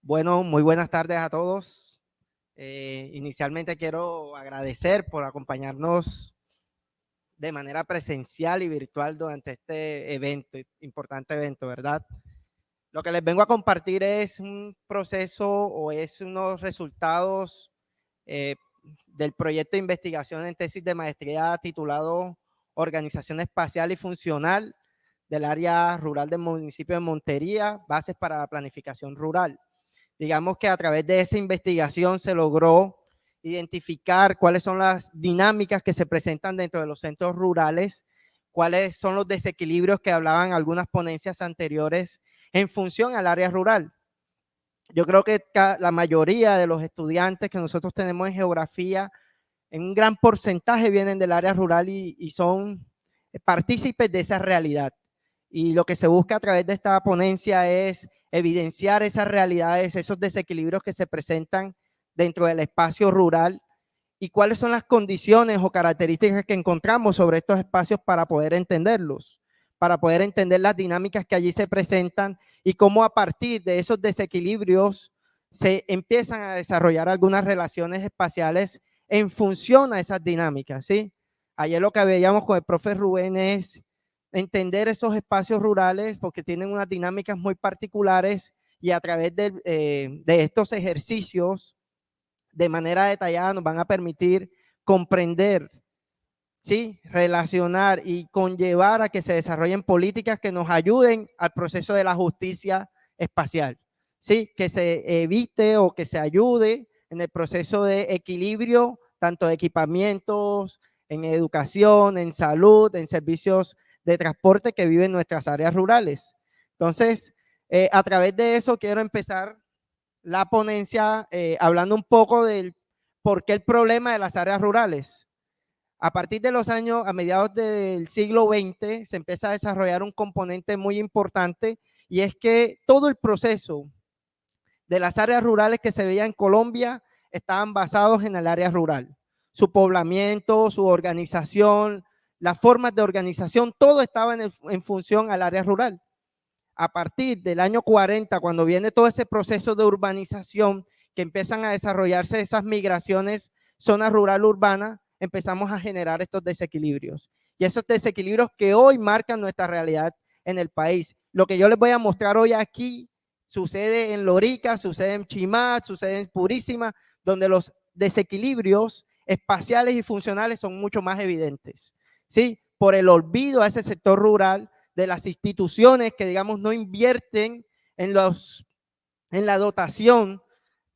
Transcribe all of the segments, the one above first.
Bueno, muy buenas tardes a todos. Inicialmente quiero agradecer por acompañarnos de manera presencial y virtual durante este evento, importante evento, ¿verdad? Lo que les vengo a compartir es un proceso o es unos resultados eh, del proyecto de investigación en tesis de maestría titulado Organización Espacial y Funcional del área rural del municipio de Montería, bases para la planificación rural. Digamos que a través de esa investigación se logró identificar cuáles son las dinámicas que se presentan dentro de los centros rurales, cuáles son los desequilibrios que hablaban algunas ponencias anteriores en función al área rural. Yo creo que la mayoría de los estudiantes que nosotros tenemos en geografía, en un gran porcentaje vienen del área rural y son partícipes de esa realidad. Y lo que se busca a través de esta ponencia es evidenciar esas realidades, esos desequilibrios que se presentan dentro del espacio rural y cuáles son las condiciones o características que encontramos sobre estos espacios para poder entenderlos, para poder entender las dinámicas que allí se presentan y cómo a partir de esos desequilibrios se empiezan a desarrollar algunas relaciones espaciales en función a esas dinámicas, ¿sí? Ayer lo que veíamos con el profe Rubén es entender esos espacios rurales porque tienen unas dinámicas muy particulares y a través de estos ejercicios de manera detallada nos van a permitir comprender, ¿sí? Relacionar y conllevar a que se desarrollen políticas que nos ayuden al proceso de la justicia espacial, ¿sí? Que se evite o que se ayude en el proceso de equilibrio, tanto de equipamientos, en educación, en salud, en servicios de transporte que viven nuestras áreas rurales. Entonces, a través de eso quiero empezar la ponencia hablando un poco del por qué el problema de las áreas rurales. A partir de los años, a mediados del siglo XX, se empieza a desarrollar un componente muy importante y es que todo el proceso de las áreas rurales que se veía en Colombia estaban basados en el área rural. Su poblamiento, su organización, las formas de organización, todo estaba en función al área rural. A partir del año 40, cuando viene todo ese proceso de urbanización, que empiezan a desarrollarse esas migraciones, zona rural-urbana, empezamos a generar estos desequilibrios. Y esos desequilibrios que hoy marcan nuestra realidad en el país. Lo que yo les voy a mostrar hoy aquí sucede en Lorica, sucede en Chimá, sucede en Purísima, donde los desequilibrios espaciales y funcionales son mucho más evidentes, ¿sí? Por el olvido a ese sector rural, de las instituciones que, digamos, no invierten en la dotación,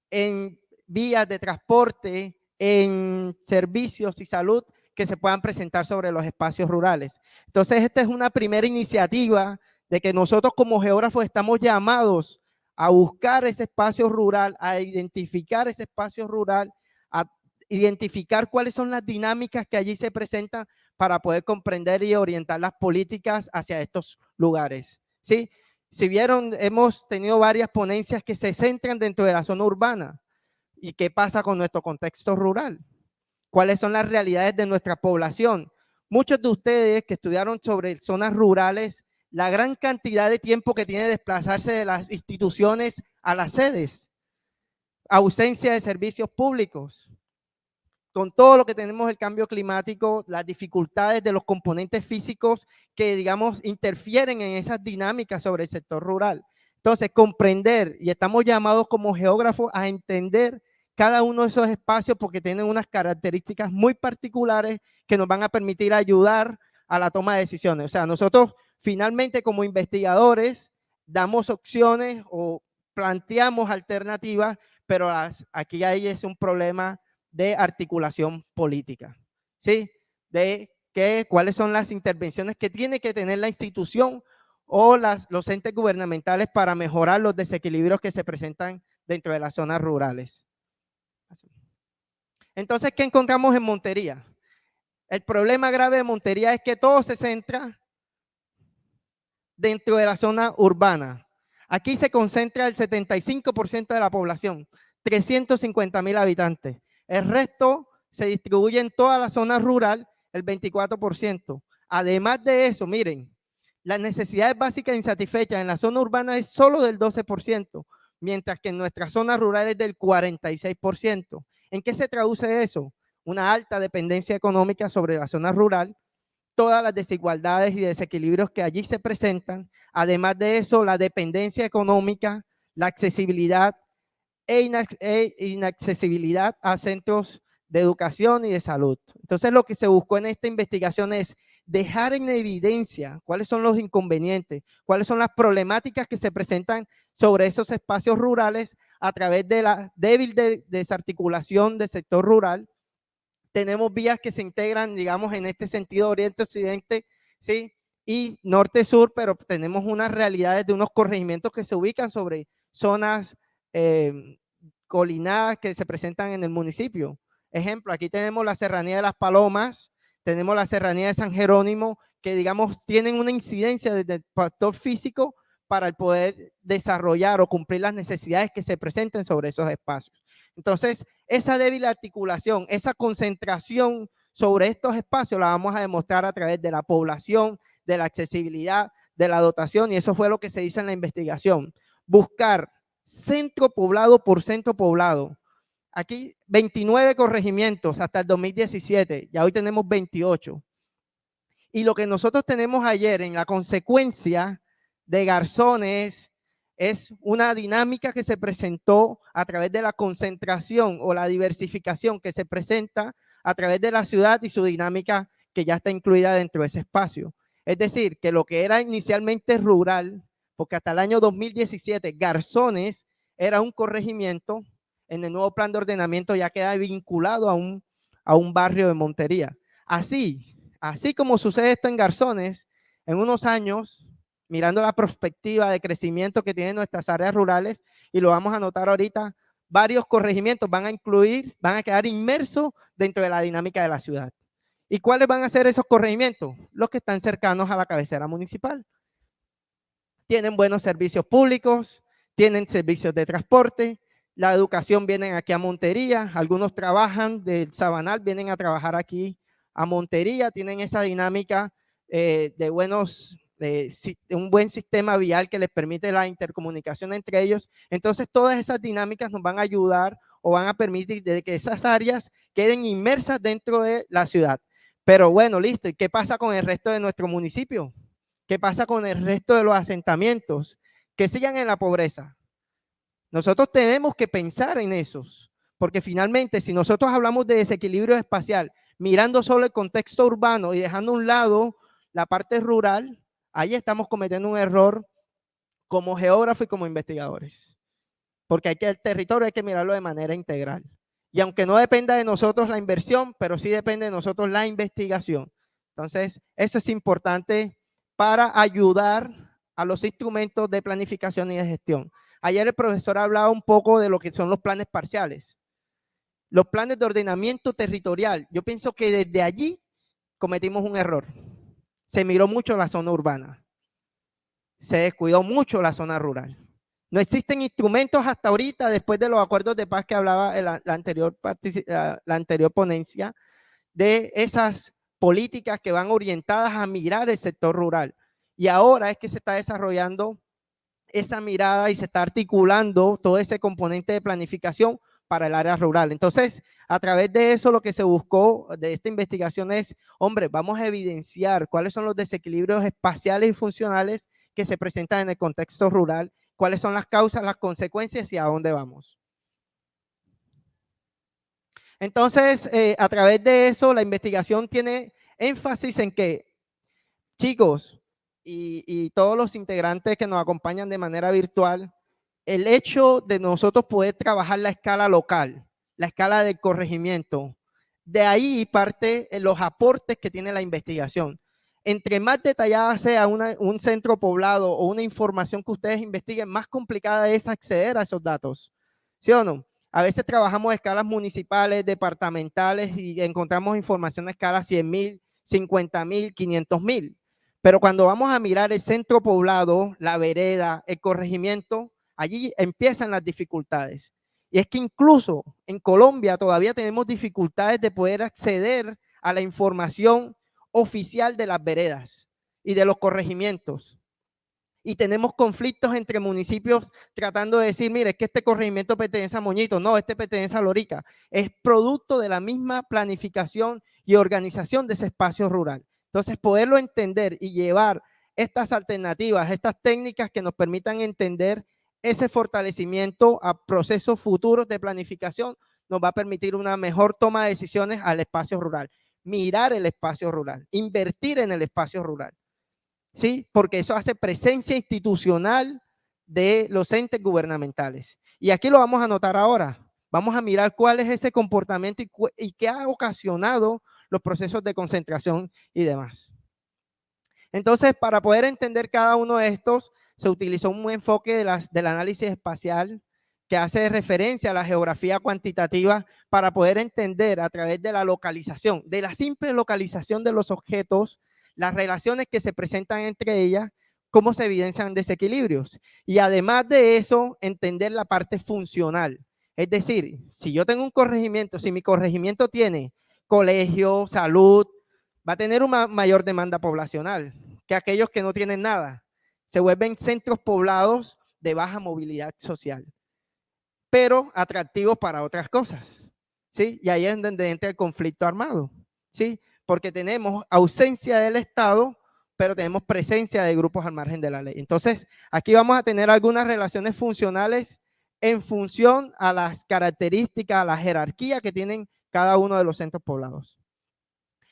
en vías de transporte, en servicios y salud que se puedan presentar sobre los espacios rurales. Entonces, esta es una primera iniciativa de que nosotros como geógrafos estamos llamados a buscar ese espacio rural, a identificar ese espacio rural, a identificar cuáles son las dinámicas que allí se presentan para poder comprender y orientar las políticas hacia estos lugares, ¿sí? Si vieron, hemos tenido varias ponencias que se centran dentro de la zona urbana. ¿Y qué pasa con nuestro contexto rural? ¿Cuáles son las realidades de nuestra población? Muchos de ustedes que estudiaron sobre zonas rurales, la gran cantidad de tiempo que tiene desplazarse de las instituciones a las sedes, ausencia de servicios públicos, con todo lo que tenemos el cambio climático, las dificultades de los componentes físicos que, digamos, interfieren en esas dinámicas sobre el sector rural. Entonces, comprender, y estamos llamados como geógrafos a entender cada uno de esos espacios porque tienen unas características muy particulares que nos van a permitir ayudar a la toma de decisiones. O sea, nosotros finalmente como investigadores damos opciones o planteamos alternativas, pero aquí hay es un problema de articulación política, ¿sí? De cuáles son las intervenciones que tiene que tener la institución o los entes gubernamentales para mejorar los desequilibrios que se presentan dentro de las zonas rurales. Entonces, ¿qué encontramos en Montería? El problema grave de Montería es que todo se centra dentro de la zona urbana. Aquí se concentra el 75% de la población, 350,000 habitantes. El resto se distribuye en toda la zona rural, el 24%. Además de eso, miren, las necesidades básicas insatisfechas en la zona urbana es solo del 12%, mientras que en nuestras zonas rurales es del 46%. ¿En qué se traduce eso? Una alta dependencia económica sobre la zona rural, todas las desigualdades y desequilibrios que allí se presentan. Además de eso, la dependencia económica, la accesibilidad inaccesibilidad a centros de educación y de salud. Entonces, lo que se buscó en esta investigación es dejar en evidencia cuáles son los inconvenientes, cuáles son las problemáticas que se presentan sobre esos espacios rurales a través de la débil desarticulación del sector rural. Tenemos vías que se integran, digamos, en este sentido oriente-occidente, ¿sí? Y norte-sur, pero tenemos unas realidades de unos corregimientos que se ubican sobre zonas colinadas que se presentan en el municipio. Ejemplo, aquí tenemos la Serranía de las Palomas, tenemos la Serranía de San Jerónimo, que digamos tienen una incidencia desde el factor físico para el poder desarrollar o cumplir las necesidades que se presenten sobre esos espacios. Entonces, esa débil articulación, esa concentración sobre estos espacios la vamos a demostrar a través de la población, de la accesibilidad, de la dotación, y eso fue lo que se hizo en la investigación. Buscar centro poblado por centro poblado. Aquí 29 corregimientos hasta el 2017, ya hoy tenemos 28. Y lo que nosotros tenemos ayer en la consecuencia de Garzones es una dinámica que se presentó a través de la concentración o la diversificación que se presenta a través de la ciudad y su dinámica que ya está incluida dentro de ese espacio. Es decir, que lo que era inicialmente rural, porque hasta el año 2017 Garzones era un corregimiento, en el nuevo plan de ordenamiento ya queda vinculado a un barrio de Montería. Así como sucede esto en Garzones, en unos años, mirando la perspectiva de crecimiento que tienen nuestras áreas rurales, y lo vamos a notar ahorita, varios corregimientos van a quedar inmersos dentro de la dinámica de la ciudad. ¿Y cuáles van a ser esos corregimientos? Los que están cercanos a la cabecera municipal. Tienen buenos servicios públicos, tienen servicios de transporte, la educación vienen aquí a Montería, algunos trabajan del Sabanal, vienen a trabajar aquí a Montería, tienen esa dinámica de un buen sistema vial que les permite la intercomunicación entre ellos. Entonces, todas esas dinámicas nos van a ayudar o van a permitir de que esas áreas queden inmersas dentro de la ciudad. Pero bueno, listo. ¿Y qué pasa con el resto de nuestro municipio? ¿Qué pasa con el resto de los asentamientos que sigan en la pobreza? Nosotros tenemos que pensar en esos, porque finalmente si nosotros hablamos de desequilibrio espacial, mirando solo el contexto urbano y dejando a un lado la parte rural, ahí estamos cometiendo un error como geógrafos y como investigadores, porque el territorio hay que mirarlo de manera integral. Y aunque no dependa de nosotros la inversión, pero sí depende de nosotros la investigación. Entonces, eso es importante para ayudar a los instrumentos de planificación y de gestión. Ayer el profesor hablaba un poco de lo que son los planes parciales. Los planes de ordenamiento territorial, yo pienso que desde allí cometimos un error. Se miró mucho la zona urbana. Se descuidó mucho la zona rural. No existen instrumentos hasta ahorita, después de los acuerdos de paz que hablaba la anterior ponencia, de esas políticas que van orientadas a mirar el sector rural. Y ahora es que se está desarrollando esa mirada y se está articulando todo ese componente de planificación para el área rural. Entonces, a través de eso, lo que se buscó de esta investigación es, hombre, vamos a evidenciar cuáles son los desequilibrios espaciales y funcionales que se presentan en el contexto rural, cuáles son las causas, las consecuencias y a dónde vamos. Entonces, a través de eso, la investigación tiene énfasis en que, chicos, y todos los integrantes que nos acompañan de manera virtual, el hecho de nosotros poder trabajar la escala local, la escala del corregimiento, de ahí parte los aportes que tiene la investigación. Entre más detallada sea un centro poblado o una información que ustedes investiguen, más complicada es acceder a esos datos. ¿Sí o no? A veces trabajamos a escalas municipales, departamentales y encontramos información a escala 100,000, 50,000, 500,000. Pero cuando vamos a mirar el centro poblado, la vereda, el corregimiento, allí empiezan las dificultades. Y es que incluso en Colombia todavía tenemos dificultades de poder acceder a la información oficial de las veredas y de los corregimientos. y tenemos conflictos entre municipios tratando de decir, mire, es que este corregimiento pertenece a Moñito, no, este pertenece a Lorica. Es producto de la misma planificación y organización de ese espacio rural. Entonces, poderlo entender y llevar estas alternativas, estas técnicas que nos permitan entender ese fortalecimiento a procesos futuros de planificación, nos va a permitir una mejor toma de decisiones al espacio rural. Mirar el espacio rural, invertir en el espacio rural. ¿Sí? Porque eso hace presencia institucional de los entes gubernamentales. Y aquí lo vamos a notar ahora. Vamos a mirar cuál es ese comportamiento y qué ha ocasionado los procesos de concentración y demás. Entonces, para poder entender cada uno de estos, se utilizó un enfoque del análisis espacial que hace referencia a la geografía cuantitativa para poder entender a través de la localización, de la simple localización de los objetos, las relaciones que se presentan entre ellas, cómo se evidencian desequilibrios. Y además de eso, entender la parte funcional. Es decir, si yo tengo un corregimiento, si mi corregimiento tiene colegio, salud, va a tener una mayor demanda poblacional que aquellos que no tienen nada. Se vuelven centros poblados de baja movilidad social, pero atractivos para otras cosas, ¿sí? Y ahí es donde entra el conflicto armado, ¿sí? Porque tenemos ausencia del Estado, pero tenemos presencia de grupos al margen de la ley. Entonces, aquí vamos a tener algunas relaciones funcionales en función a las características, a la jerarquía que tienen cada uno de los centros poblados.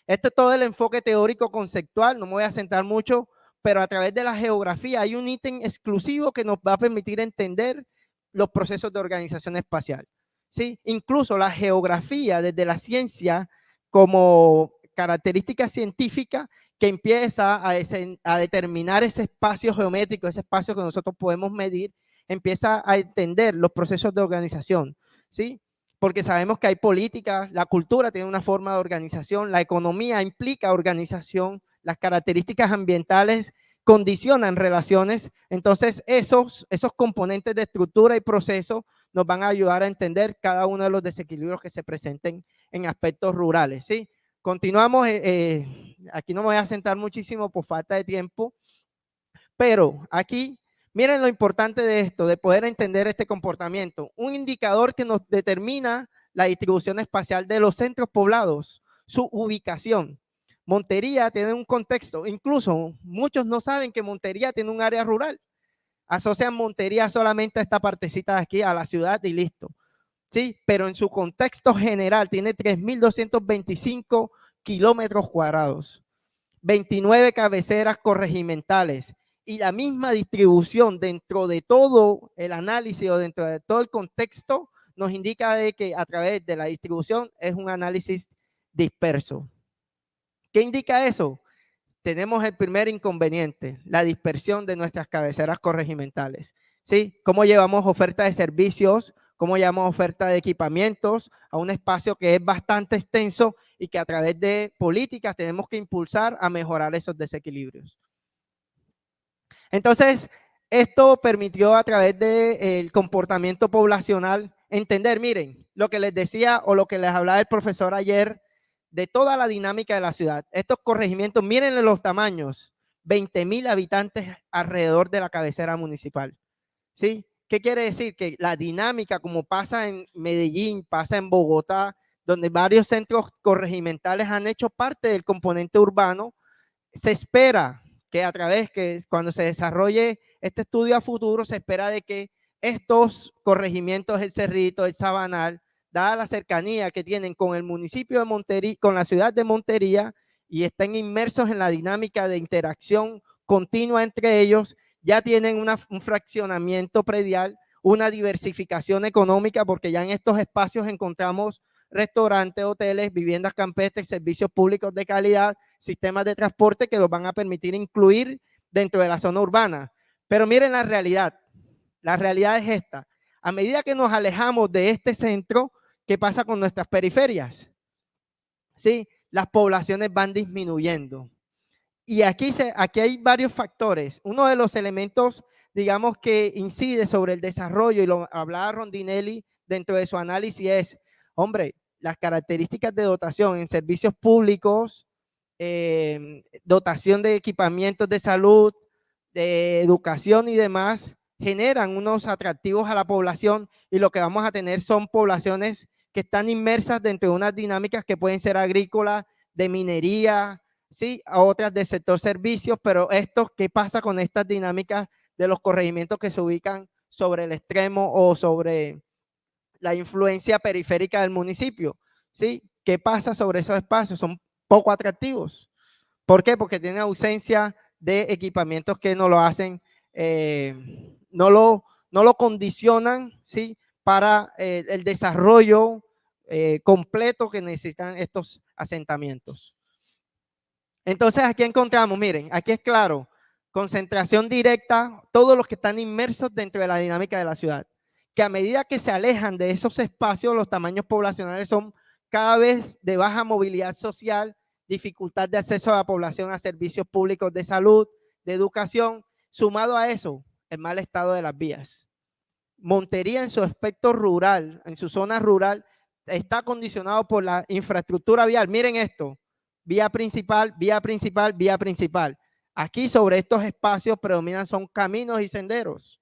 Esto es todo el enfoque teórico conceptual, no me voy a sentar mucho, pero a través de la geografía hay un ítem exclusivo que nos va a permitir entender los procesos de organización espacial. ¿Sí? Incluso la geografía desde la ciencia como característica científica que empieza a determinar ese espacio geométrico, ese espacio que nosotros podemos medir, empieza a entender los procesos de organización. ¿Sí? Porque sabemos que hay políticas, la cultura tiene una forma de organización, la economía implica organización, las características ambientales condicionan relaciones. Entonces, esos componentes de estructura y proceso nos van a ayudar a entender cada uno de los desequilibrios que se presenten en aspectos rurales. ¿Sí? Continuamos, aquí no me voy a sentar muchísimo por falta de tiempo, pero aquí miren lo importante de esto, de poder entender este comportamiento. Un indicador que nos determina la distribución espacial de los centros poblados, su ubicación. Montería tiene un contexto, incluso muchos no saben que Montería tiene un área rural. Asocian Montería solamente a esta partecita de aquí, a la ciudad y listo. ¿Sí? Pero en su contexto general tiene 3.225 kilómetros cuadrados, 29 cabeceras corregimentales, y la misma distribución dentro de todo el análisis o dentro de todo el contexto nos indica de que a través de la distribución es un análisis disperso. ¿Qué indica eso? Tenemos el primer inconveniente, la dispersión de nuestras cabeceras corregimentales. ¿Sí? ¿Cómo llevamos oferta de servicios? ¿Cómo llevamos oferta de equipamientos a un espacio que es bastante extenso y que a través de políticas tenemos que impulsar a mejorar esos desequilibrios? Entonces, esto permitió a través del comportamiento poblacional entender, miren, lo que les decía o lo que les hablaba el profesor ayer, de toda la dinámica de la ciudad. Estos corregimientos, mírenle los tamaños, 20,000 habitantes alrededor de la cabecera municipal. ¿Sí? ¿Qué quiere decir? Que la dinámica, como pasa en Medellín, pasa en Bogotá, donde varios centros corregimentales han hecho parte del componente urbano, se espera que a través que cuando se desarrolle este estudio a futuro, se espera de que estos corregimientos, el Cerrito, el Sabanal, dada la cercanía que tienen con el municipio de Montería, con la ciudad de Montería, y estén inmersos en la dinámica de interacción continua entre ellos, ya tienen un fraccionamiento predial, una diversificación económica, porque ya en estos espacios encontramos restaurantes, hoteles, viviendas campestres, servicios públicos de calidad, sistemas de transporte que los van a permitir incluir dentro de la zona urbana. Pero miren la realidad es esta. A medida que nos alejamos de este centro, ¿qué pasa con nuestras periferias? ¿Sí? Las poblaciones van disminuyendo. Y aquí hay varios factores. Uno de los elementos, digamos, que incide sobre el desarrollo, y lo hablaba Rondinelli dentro de su análisis, es, hombre, las características de dotación en servicios públicos, dotación de equipamientos de salud, de educación y demás, generan unos atractivos a la población y lo que vamos a tener son poblaciones que están inmersas dentro de unas dinámicas que pueden ser agrícolas, de minería, ¿sí? A otras del sector servicios, pero ¿qué pasa con estas dinámicas de los corregimientos que se ubican sobre el extremo o sobre la influencia periférica del municipio? ¿Sí? ¿Qué pasa sobre esos espacios? Son poco atractivos. ¿Por qué? Porque tienen ausencia de equipamientos que no lo hacen, no lo condicionan, ¿sí? Para el desarrollo completo que necesitan estos asentamientos. Entonces aquí encontramos, miren, aquí es claro, concentración directa, todos los que están inmersos dentro de la dinámica de la ciudad, que a medida que se alejan de esos espacios, los tamaños poblacionales son cada vez de baja movilidad social, dificultad de acceso a la población a servicios públicos de salud, de educación, sumado a eso, el mal estado de las vías. Montería en su aspecto rural, en su zona rural, está condicionado por la infraestructura vial. Miren esto, vía principal, vía principal, vía principal. Aquí sobre estos espacios predominan son caminos y senderos.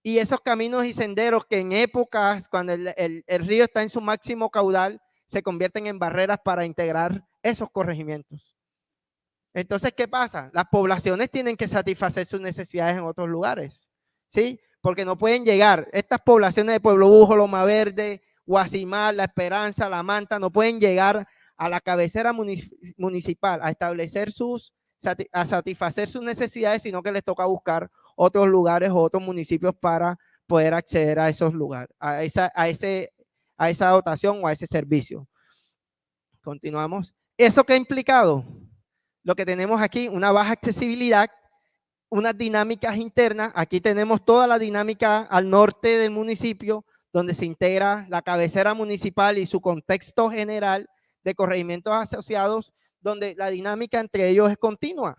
Y esos caminos y senderos que en épocas, cuando el río está en su máximo caudal, se convierten en barreras para integrar esos corregimientos. Entonces, ¿qué pasa? Las poblaciones tienen que satisfacer sus necesidades en otros lugares, ¿sí? Porque no pueden llegar, estas poblaciones de Pueblo Bujo, Loma Verde, Guasimal, La Esperanza, La Manta, no pueden llegar a la cabecera municipal a establecer a satisfacer sus necesidades, sino que les toca buscar otros lugares o otros municipios para poder acceder a esos lugares, a esa dotación o a ese servicio. Continuamos. ¿Eso qué ha implicado? Lo que tenemos aquí, una baja accesibilidad, unas dinámicas internas. Aquí tenemos toda la dinámica al norte del municipio, donde se integra la cabecera municipal y su contexto general de corregimientos asociados, donde la dinámica entre ellos es continua.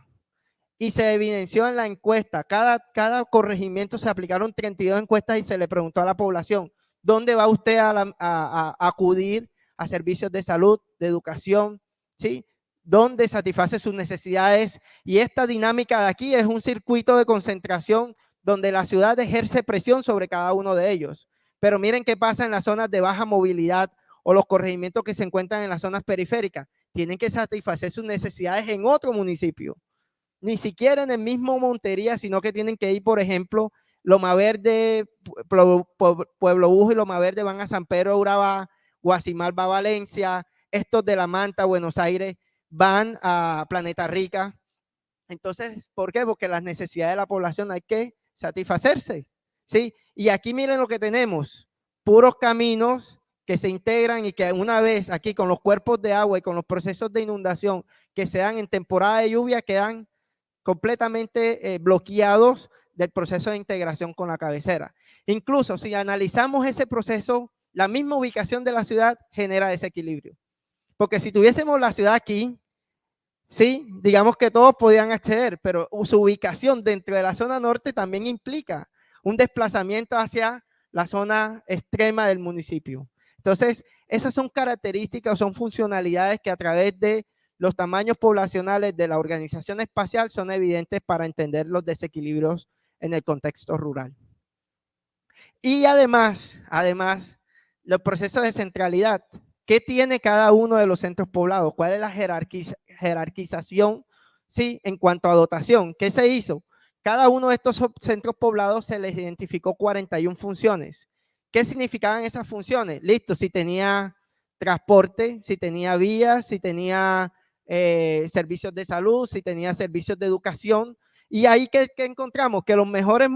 Y se evidenció en la encuesta, cada corregimiento se aplicaron 32 encuestas y se le preguntó a la población, ¿dónde va usted a acudir a servicios de salud, de educación, ¿sí? ¿Dónde satisface sus necesidades? Y esta dinámica de aquí es un circuito de concentración donde la ciudad ejerce presión sobre cada uno de ellos. Pero miren qué pasa en las zonas de baja movilidad o los corregimientos que se encuentran en las zonas periféricas. Tienen que satisfacer sus necesidades en otro municipio. Ni siquiera en el mismo Montería, sino que tienen que ir, por ejemplo, Loma Verde, Pueblo Bujo y Loma Verde van a San Pedro de Urabá, Guasimal va a Valencia, estos de La Manta, Buenos Aires, van a Planeta Rica. Entonces, ¿por qué? Porque las necesidades de la población hay que satisfacerse, ¿sí? Y aquí miren lo que tenemos, puros caminos que se integran y que una vez aquí con los cuerpos de agua y con los procesos de inundación que se dan en temporada de lluvia quedan completamente bloqueados del proceso de integración con la cabecera. Incluso si analizamos ese proceso, la misma ubicación de la ciudad genera desequilibrio. Porque si tuviésemos la ciudad aquí, sí, digamos que todos podían acceder, pero su ubicación dentro de la zona norte también implica un desplazamiento hacia la zona extrema del municipio. Entonces, esas son características o son funcionalidades que a través de los tamaños poblacionales de la organización espacial son evidentes para entender los desequilibrios en el contexto rural. Y además, los procesos de centralidad. ¿Qué tiene cada uno de los centros poblados? ¿Cuál es la jerarquización, ¿sí? En cuanto a dotación? ¿Qué se hizo? Cada uno de estos centros poblados se les identificó 41 funciones. ¿Qué significaban esas funciones? Listo, si tenía transporte, si tenía vías, si tenía servicios de salud, si tenía servicios de educación. Y ahí ¿qué encontramos? Que los mejores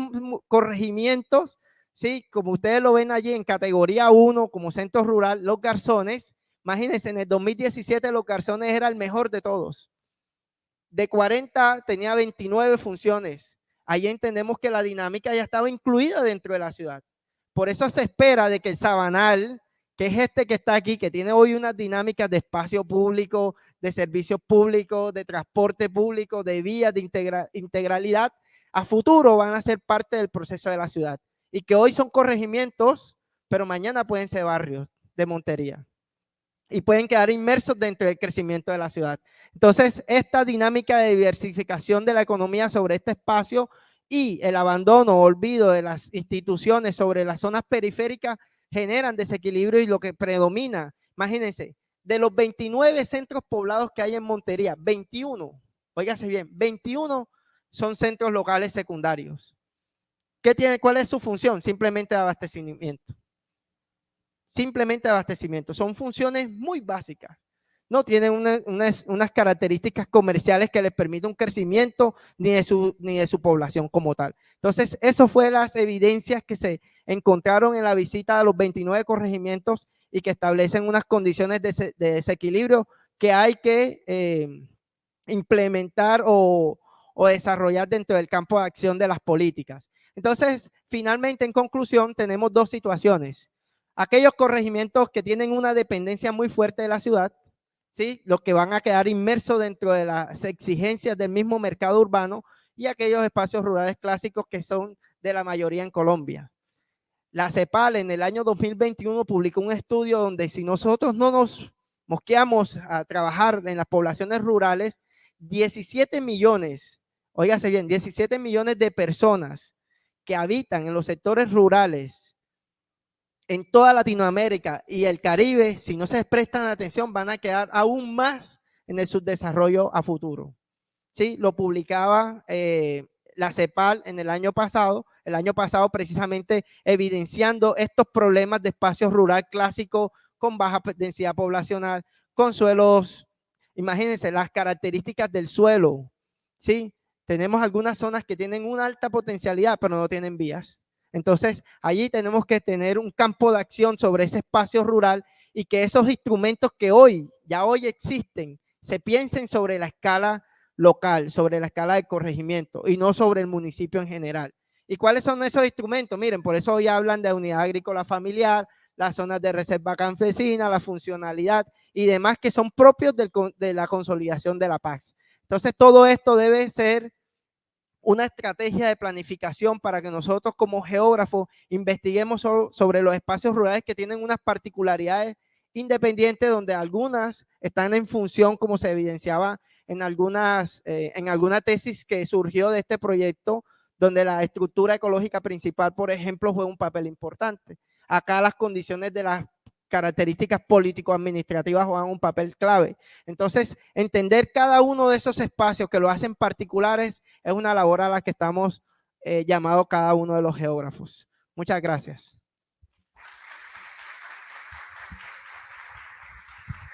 corregimientos, sí, como ustedes lo ven allí en categoría 1 como centro rural, Los Garzones, imagínense, en el 2017 Los Garzones era el mejor de todos. De 40 tenía 29 funciones. Ahí entendemos que la dinámica ya estaba incluida dentro de la ciudad. Por eso se espera de que el Sabanal, que es este que está aquí, que tiene hoy unas dinámicas de espacio público, de servicios públicos, de transporte público, de vías, de integralidad, a futuro van a ser parte del proceso de la ciudad. Y que hoy son corregimientos, pero mañana pueden ser barrios de Montería. y pueden quedar inmersos dentro del crecimiento de la ciudad. Entonces, esta dinámica de diversificación de la economía sobre este espacio y el abandono o olvido de las instituciones sobre las zonas periféricas generan desequilibrio y lo que predomina, imagínense, de los 29 centros poblados que hay en Montería, 21, óigase bien, 21 son centros locales secundarios. ¿Cuál es su función? Simplemente de abastecimiento. Simplemente abastecimiento. Son funciones muy básicas. No tienen unas características comerciales que les permitan un crecimiento ni de su población como tal. Entonces, eso fue las evidencias que se encontraron en la visita a los 29 corregimientos y que establecen unas condiciones de desequilibrio que hay que implementar o desarrollar dentro del campo de acción de las políticas. Entonces, finalmente, en conclusión, tenemos dos situaciones. Aquellos corregimientos que tienen una dependencia muy fuerte de la ciudad, ¿sí? Los que van a quedar inmersos dentro de las exigencias del mismo mercado urbano, y aquellos espacios rurales clásicos que son de la mayoría en Colombia. La CEPAL en el año 2021 publicó un estudio donde si nosotros no nos mosqueamos a trabajar en las poblaciones rurales, 17 millones, óigase bien, 17 millones de personas que habitan en los sectores rurales en toda Latinoamérica y el Caribe, si no se prestan atención, van a quedar aún más en el subdesarrollo a futuro. ¿Sí? Lo publicaba la CEPAL en el año pasado precisamente evidenciando estos problemas de espacios rural clásicos con baja densidad poblacional, con suelos, imagínense las características del suelo, ¿sí? Tenemos algunas zonas que tienen una alta potencialidad, pero no tienen vías. Entonces, allí tenemos que tener un campo de acción sobre ese espacio rural y que esos instrumentos que ya hoy existen, se piensen sobre la escala local, sobre la escala de corregimiento y no sobre el municipio en general. ¿Y cuáles son esos instrumentos? Miren, por eso hoy hablan de unidad agrícola familiar, las zonas de reserva campesina, la funcionalidad y demás que son propios de la consolidación de la paz. Entonces, todo esto debe ser una estrategia de planificación para que nosotros como geógrafos investiguemos sobre los espacios rurales que tienen unas particularidades independientes, donde algunas están en función, como se evidenciaba en alguna tesis que surgió de este proyecto, donde la estructura ecológica principal, por ejemplo, juega un papel importante. Acá las condiciones de las características político-administrativas juegan un papel clave. Entonces, entender cada uno de esos espacios que lo hacen particulares es una labor a la que estamos llamados cada uno de los geógrafos. Muchas gracias.